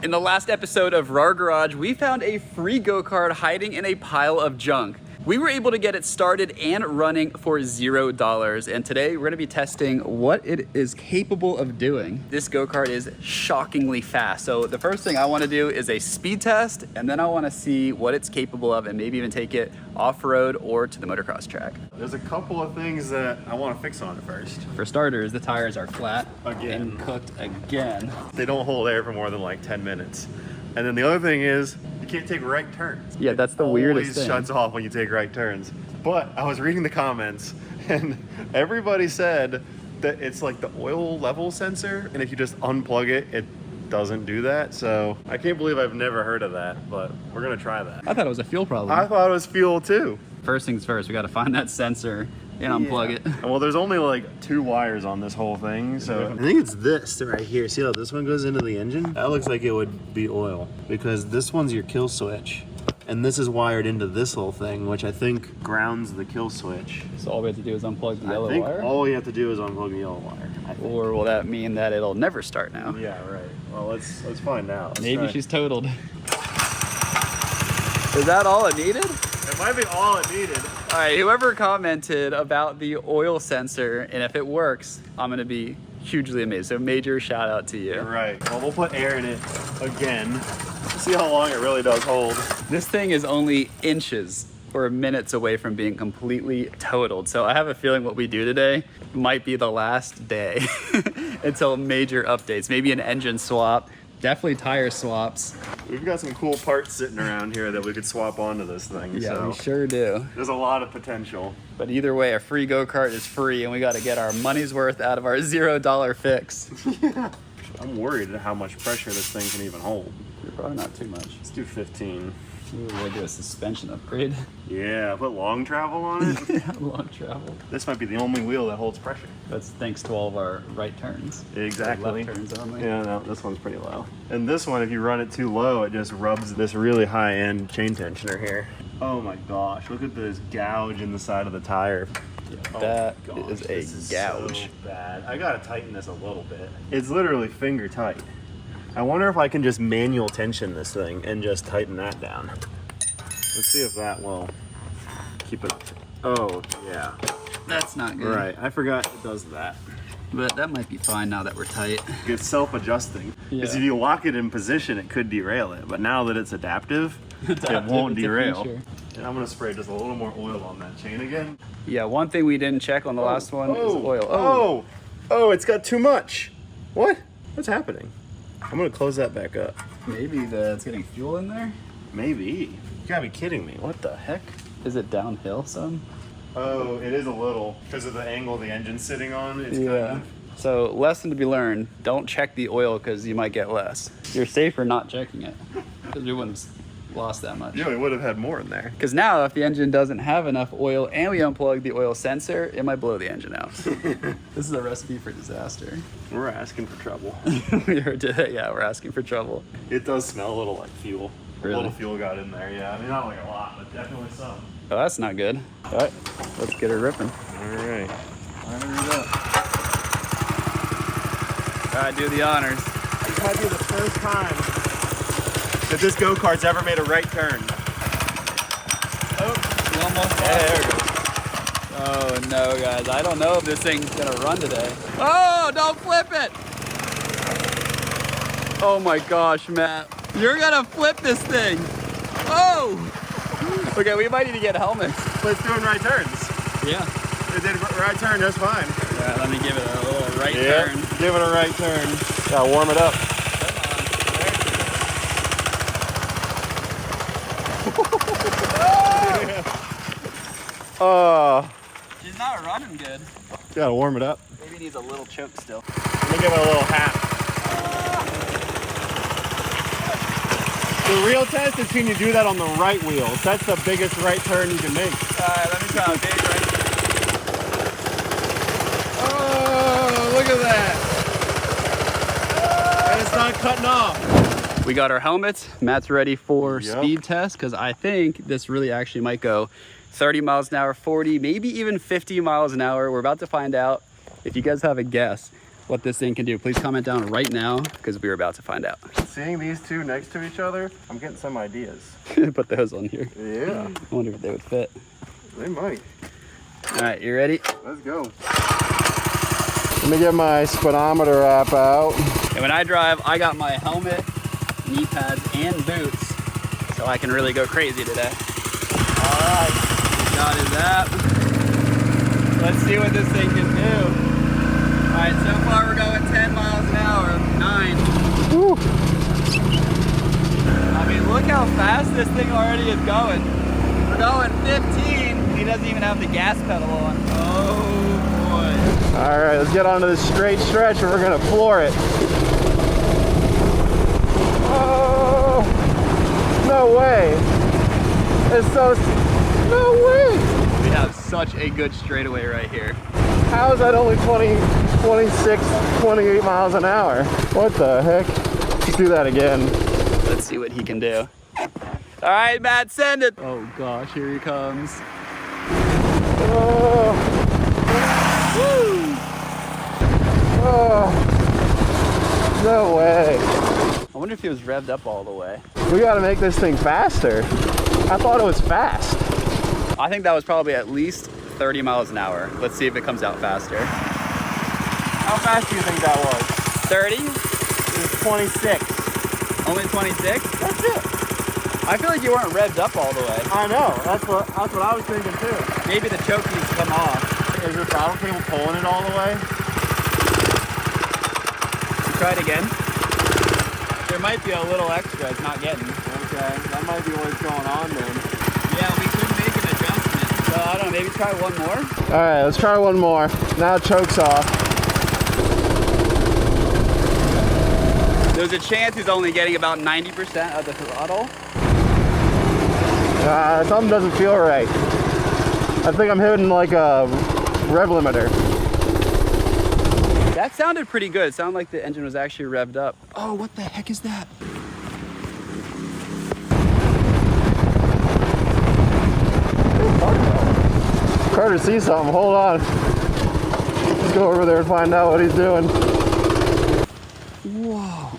In the last episode of RAR Garage, we found a free go-kart hiding in a pile of junk. We were able to get it started and running for $0, and today we're gonna be testing what it is capable of doing. This go-kart is shockingly fast, so the first thing I wanna do is a speed test, and then I wanna see what it's capable of and maybe even take it off-road or to the motocross track. There's a couple of things that I wanna fix on it first. For starters, the tires are flat Again. and cooked again. They don't hold air for more than like 10 minutes. And then the other thing is, you can't take right turns. Yeah, that's the weirdest thing. It always shuts off when you take right turns. But I was reading the comments and everybody said that it's like the oil level sensor, and if you just unplug it, it doesn't do that. So I can't believe I've never heard of that, but we're gonna try that. I thought it was a fuel problem. I thought it was fuel too. First things first, we gotta find that sensor and unplug it. Well, there's only like 2 wires on this whole thing, so I think it's this right here. See how this one goes into the engine? That looks like it would be oil, because this one's your kill switch, and this is wired into this whole thing, which I think grounds the kill switch. So all we have to do is unplug the yellow I think wire? all you have to do is unplug the yellow wire. Or will that mean that it'll never start now? Yeah, right. Well, let's find out. Let's Maybe try. she's totaled. Is that all it needed? It might be all it needed. All right, whoever commented about the oil sensor, and if it works, I'm gonna be hugely amazed. So major shout out to you. You're right. Well, we'll put air in it again. See how long it really does hold. This thing is only inches or minutes away from being completely totaled. So I have a feeling what we do today might be the last day until major updates. Maybe an engine swap, definitely tire swaps. We've got some cool parts sitting around here that we could swap onto this thing. Yeah, so we sure do. there's a lot of potential. But either way, a free go-kart is free, and we got to get our money's worth out of our $0 fix. I'm worried at how much pressure this thing can even hold. Probably not too much. Let's do 15. Ooh, we'll do a suspension upgrade. Yeah, put long travel on it. Yeah, long travel. This might be the only wheel that holds pressure. That's thanks to all of our right turns. Exactly. Left turns only. Yeah, no, this one's pretty low. And this one, if you run it too low, it just rubs this really high-end chain tensioner here. Oh my gosh, look at this gouge in the side of the tire. Yeah, that is a this gouge. So bad. I gotta tighten this a little bit. It's literally finger tight. I wonder if I can just manual tension this thing and just tighten that down. Let's see if that will keep it. Oh, yeah. That's not good. Right, I forgot it does that. But that might be fine now that we're tight. It's self-adjusting. Because Yeah. if you lock it in position, it could derail it. But now that it's adaptive, it won't it's a derail. feature. And I'm gonna spray just a little more oil on that chain again. Yeah, one thing we didn't check on the last one is oil. Oh, it's got too much. What? What's happening? I'm gonna close that back up. Maybe it's getting fuel in there? Maybe. You gotta be kidding me. What the heck? Is it downhill some? Oh, it is a little. Because of the angle the engine's sitting on, it's kind of... So lesson to be learned, don't check the oil because you might get less. You're safer not checking it because we wouldn't have lost that much. Yeah, we would have had more in there. Because now if the engine doesn't have enough oil and we unplug the oil sensor, it might blow the engine out. This is a recipe for disaster. We're asking for trouble. Yeah, we're asking for trouble. It does smell a little like fuel. Really? A little fuel got in there, yeah. I mean, not like a lot, but definitely some. Oh, that's not good. All right, let's get her ripping. All right. Fire it up. All right, do the honors. This might be the first time that this go-kart's ever made a right turn. Oh, we almost there it goes. Oh no, guys, I don't know if this thing's gonna run today. Oh, don't flip it! Oh my gosh, Matt. You're gonna flip this thing. Oh! Okay, we might need to get helmets. But it's doing right turns. Yeah. It did right turn just fine. Yeah, let me give it a little right turn. Give it a right turn. Gotta warm it up. She's not running good. Gotta warm it up. Maybe it needs a little choke still. Let me give it a little hat. The real test is can you do that on the right wheels? That's the biggest right turn you can make. Alright, let me try a big right turn. Oh, look at that. And it's not cutting off. We got our helmets. Matt's ready for Yep. speed test because I think this really actually might go 30 miles an hour, 40, maybe even 50 miles an hour. We're about to find out. If you guys have a guess, what this thing can do. Please comment down right now because we're about to find out. Seeing these two next to each other, I'm getting some ideas. Put those on here. Yeah. I wonder if they would fit. They might. All right, you ready? Let's go. Let me get my speedometer app out. And when I drive, I got my helmet, knee pads, and boots, so I can really go crazy today. All right, got his app. Let's see what this thing can do. All right, so far we're going 10 miles an hour, 9. Woo. I mean, look how fast this thing already is going. We're going 15. He doesn't even have the gas pedal on. Oh boy. All right, let's get onto this straight stretch and we're gonna floor it. Oh, no way. It's so, no way. We have such a good straightaway right here. How is that only 20, 26, 28 miles an hour? What the heck? Let's do that again. Let's see what he can do. All right, Matt, send it. Oh gosh, here he comes. Oh. Woo! Oh. No way. I wonder if he was revved up all the way. We gotta make this thing faster. I thought it was fast. I think that was probably at least 30 miles an hour. Let's see if it comes out faster. How fast do you think that was? 30? It was 26. Only 26? That's it. I feel like you weren't revved up all the way. I know. That's what I was thinking too. Maybe the choke needs to come off. Is the throttle cable pulling it all the way? Try it again. There might be a little extra it's not getting. Okay, that might be what's going on then. Yeah, we could make an adjustment. So I don't know, maybe try one more? All right, let's try one more. Now it chokes off. There's a chance he's only getting about 90% of the throttle. Something doesn't feel right. I think I'm hitting like a rev limiter. That sounded pretty good. It sounded like the engine was actually revved up. Oh, what the heck is that? Carter sees something. Hold on. Let's go over there and find out what he's doing. Whoa.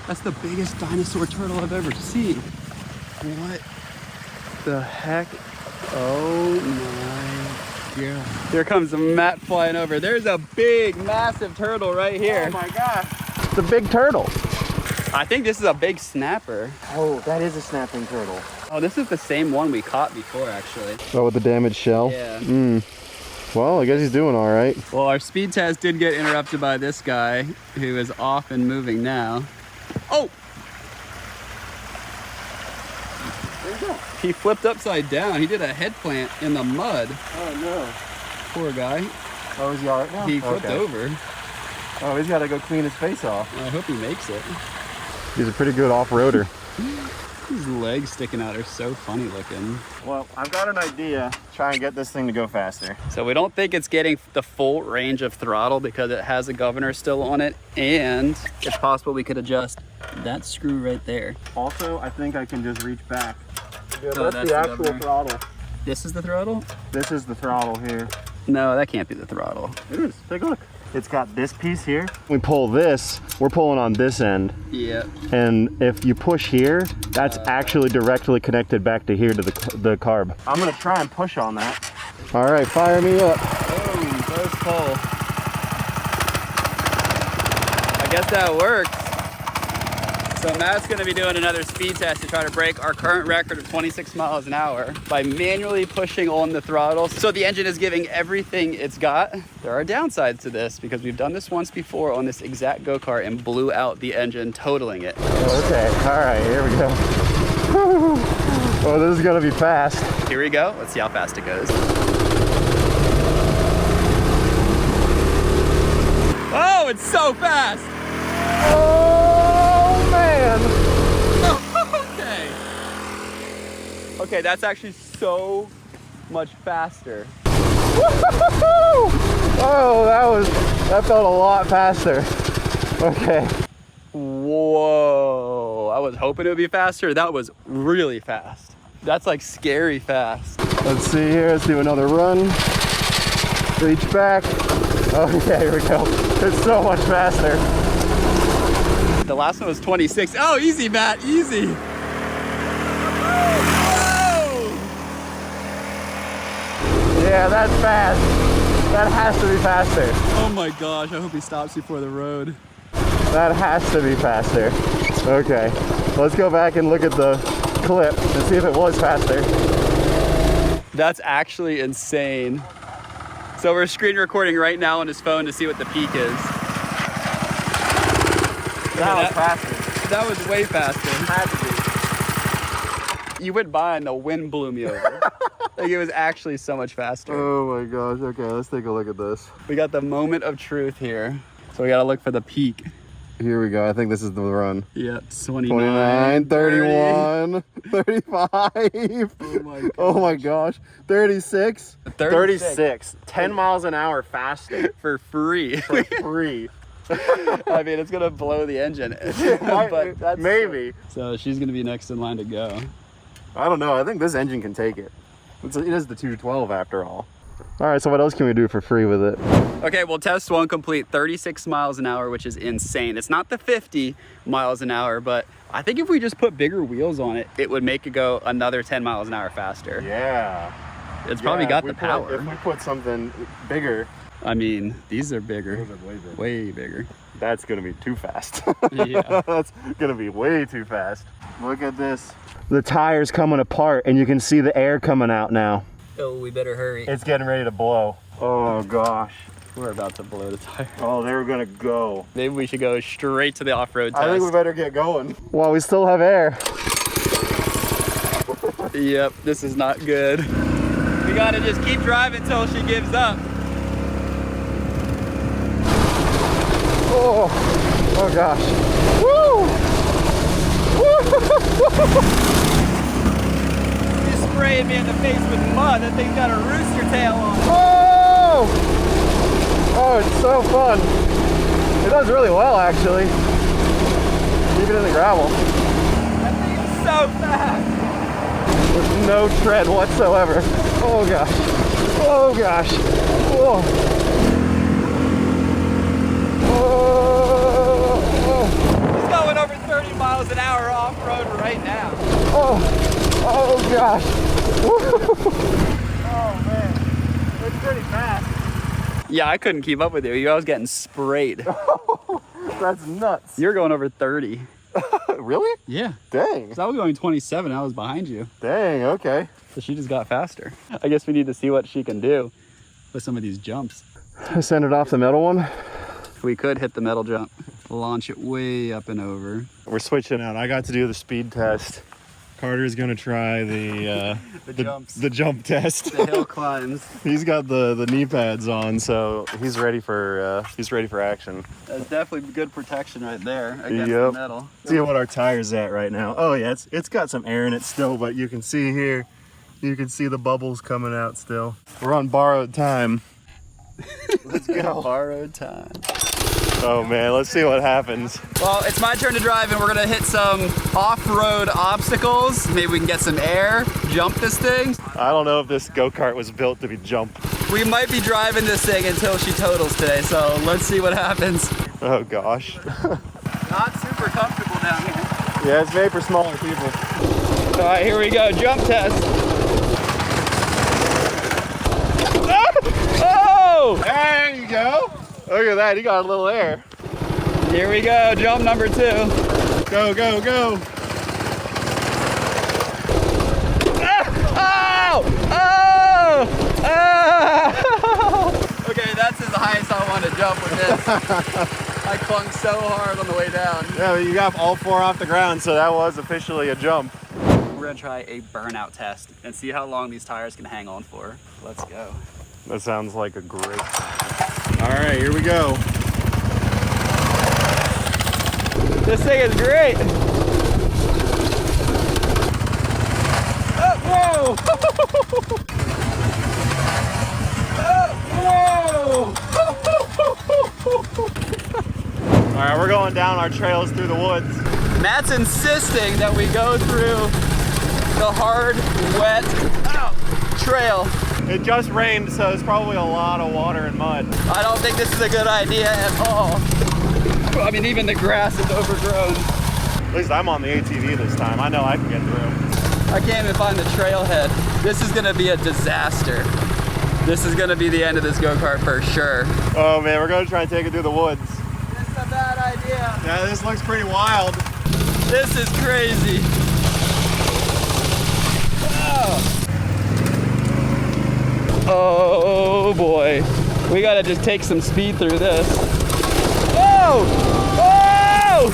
That's the biggest dinosaur turtle I've ever seen. What the heck? Oh my God. Here comes Matt flying over. There's a big, massive turtle right here. Oh my gosh. It's a big turtle. I think this is a big snapper. Oh, that is a snapping turtle. Oh, this is the same one we caught before, actually. Oh, with the damaged shell? Yeah. Well, I guess he's doing all right. Well, our speed test did get interrupted by this guy who is off and moving now. Oh! There you go. He flipped upside down. He did a head plant in the mud. Oh, no. Poor guy. Oh, is he all right now? He flipped Okay. over. Oh, he's got to go clean his face off. I hope he makes it. He's a pretty good off-roader. His legs sticking out are so funny looking. Well, I've got an idea. Try and get this thing to go faster. So we don't think it's getting the full range of throttle because it has a governor still on it, and it's possible we could adjust that screw right there. Also, I think I can just reach back. Yeah, Oh, that's that's the the actual governor. throttle. This is the throttle? This is the throttle here. No, that can't be the throttle. It is. Take a look. It's got this piece here. We pull this, we're pulling on this end. Yeah. And if you push here, that's actually directly connected back to here to the carb. I'm gonna try and push on that. All right, fire me up. Oh, close pull. I guess that worked. So Matt's gonna be doing another speed test to try to break our current record of 26 miles an hour by manually pushing on the throttle. So the engine is giving everything it's got. There are downsides to this because we've done this once before on this exact go-kart and blew out the engine, totaling it. Okay, all right, here we go. Oh, this is gonna be fast. Here we go. Let's see how fast it goes. Oh, it's so fast. Oh, man. Okay. Okay, that's actually so much faster. Oh, that felt a lot faster. Okay. Whoa. I was hoping it would be faster. That was really fast. That's like scary fast. Let's see here. Let's do another run. Reach back. Okay, here we go. It's so much faster. The last one was 26. Oh, easy, Matt, easy. Whoa! Yeah, that's fast. That has to be faster. Oh my gosh, I hope he stops before the road. That has to be faster. Okay, let's go back and look at the clip and see if it was faster. That's actually insane. So we're screen recording right now on his phone to see what the peak is. That was faster. That was way faster. Had to be. You went by and the wind blew me over. Like, it was actually so much faster. Oh my gosh, okay, let's take a look at this. We got the moment of truth here. So we gotta look for the peak. Here we go, I think this is the run. Yep, 29, 31, 35. Oh my gosh. Oh my gosh. 36. 36. 10 miles an hour faster. For free. For free. I mean, it's gonna blow the engine. But that's maybe. So she's gonna be next in line to go. I don't know, I think this engine can take it. It is the 212 after all. All right, so what else can we do for free with it? Okay, well, test one complete, 36 miles an hour, which is insane. It's not the 50 miles an hour, but I think if we just put bigger wheels on it, it would make it go another 10 miles an hour faster. Yeah. It's probably got the power. If we put something bigger. I mean, these are bigger. Those are way bigger. Way bigger. That's gonna be too fast. Yeah. That's gonna be way too fast. Look at this. The tire's coming apart and you can see the air coming out now. Oh, we better hurry. It's getting ready to blow. Oh gosh. We're about to blow the tire. Oh, they were gonna go. Maybe we should go straight to the off-road test. I think we better get going. Well, we still have air. Yep, this is not good. We gotta just keep driving until she gives up. Oh gosh. Woo! You sprayed me in the face with mud. That thing's got a rooster tail on it. Oh! Oh, it's so fun. It does really well, actually. Even in the gravel. That thing is so fast. With no tread whatsoever. Oh gosh. Oh gosh. Whoa. He's going over 30 miles an hour off-road right now. Oh gosh. Oh man, it's pretty fast. Yeah, I couldn't keep up with you. I was getting sprayed. That's nuts. You're going over 30. Really? Yeah. Dang. Because I was going 27, I was behind you. Dang, okay. So she just got faster. I guess we need to see what she can do with some of these jumps. Send it off the middle one. We could hit the metal jump, launch it way up and over. We're switching out. I got to do the speed test. Carter's gonna try the jump test. The hill climbs. He's got the knee pads on, so he's ready for action. That's definitely good protection right there against the metal. See what our tire's at right now. Oh yeah, it's got some air in it still, but you can see here, you can see the bubbles coming out still. We're on borrowed time. Let's go. Borrowed time. Oh man, let's see what happens. Well, it's my turn to drive and we're gonna hit some off-road obstacles. Maybe we can get some air, jump this thing. I don't know if this go-kart was built to be jumped. We might be driving this thing until she totals today, so let's see what happens. Oh gosh. Not super comfortable down here. Yeah, it's made for smaller people. All right, here we go, jump test. Oh! There you go. Look at that, he got a little air. Here we go, jump number 2. Go, go, go. Ah! Oh! Oh! Oh! Okay, that's the highest I want to jump with this. I clung so hard on the way down. Yeah, but you got all 4 off the ground, so that was officially a jump. We're gonna try a burnout test and see how long these tires can hang on for. Let's go. That sounds like a great time. All right, here we go. This thing is great. Oh, whoa! All right, we're going down our trails through the woods. Matt's insisting that we go through the hard, wet trail. It just rained, so it's probably a lot of water and mud. I don't think this is a good idea at all. I mean, even the grass is overgrown. At least I'm on the ATV this time. I know I can get through. I can't even find the trailhead. This is gonna be a disaster. This is gonna be the end of this go-kart for sure. Oh man, we're gonna try and take it through the woods. This is a bad idea. Yeah, this looks pretty wild. This is crazy. Oh boy. We gotta just take some speed through this. Oh! Oh!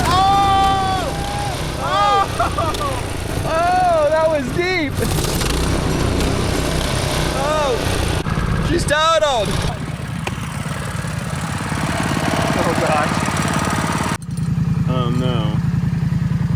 Oh! Oh, that was deep. Oh, she's totaled. Oh gosh.